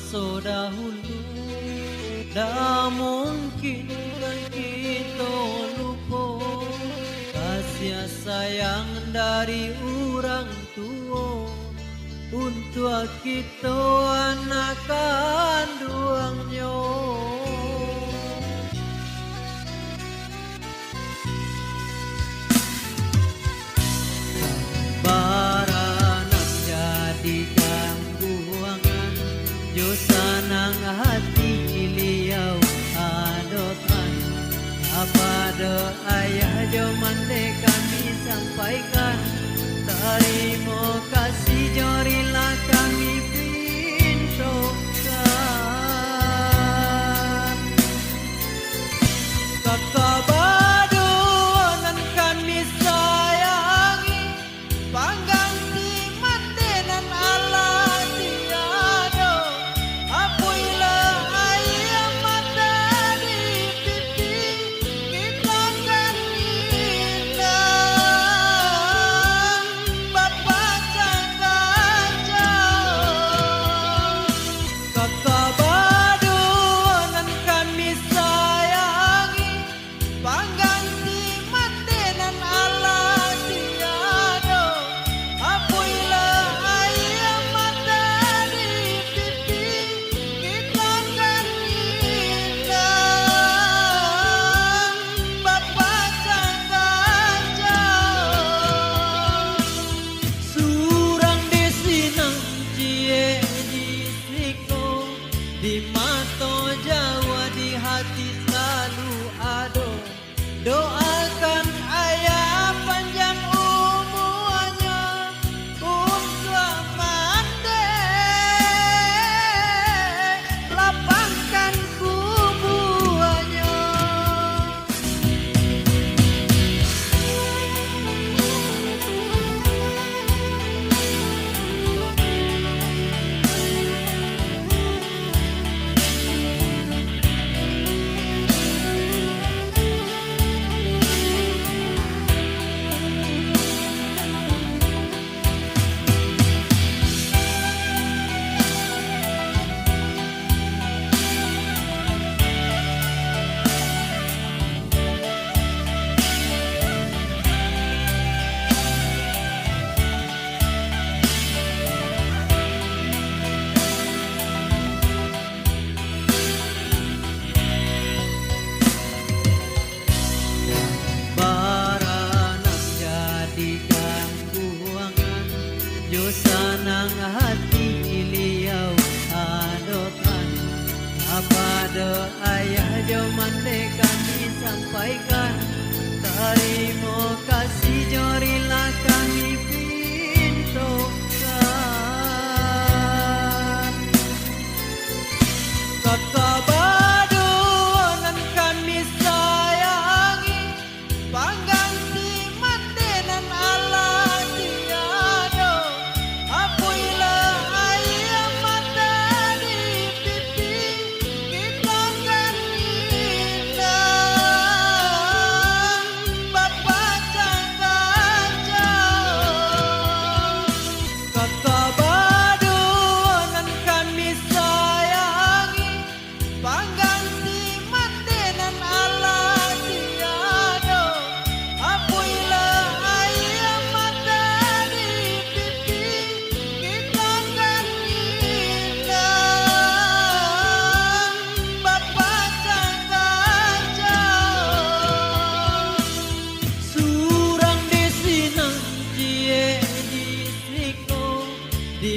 masa dahulu. Dah mungkin kan kita lupa kasih sayang dari orang tua untuk kita anak kandungnya. Baranang jadikan buangan jo sanang hati liau adotan kepada ayah jo mande kami sampaikan terima kasih jorilah kami pintokan kakak baduanan kami sayangi pangganti mandenan ala tiado apuilah ayam mata di pipi kita kan indah bapak kakak jauh kakak baduanan kami sayangi pangganti mandenan ala tiado apuilah ayam mata di pipi kita kan indah bapak kakak jauh surang desinang cie di siko di mata Jawa di hati selalu ada doakan ayah panjang umurnya untuk mande lapangkan kuburannya. Baranang jadikan buangan jo sanang hati liau adotan kepada ayah jo mande kami sampaikan terima kasih jorilah kami pintokan kakak baduanan kami sayangi pangganti mandenan ala tiado apuilah ayam mata di pipi kita kan indah bapak kakak jauh kakak baduanan kami sayangi pangganti mandenan ala tiado apuilah ayam mata di pipi kita kan indah bapak kakak jauh surang desinang cie di siko di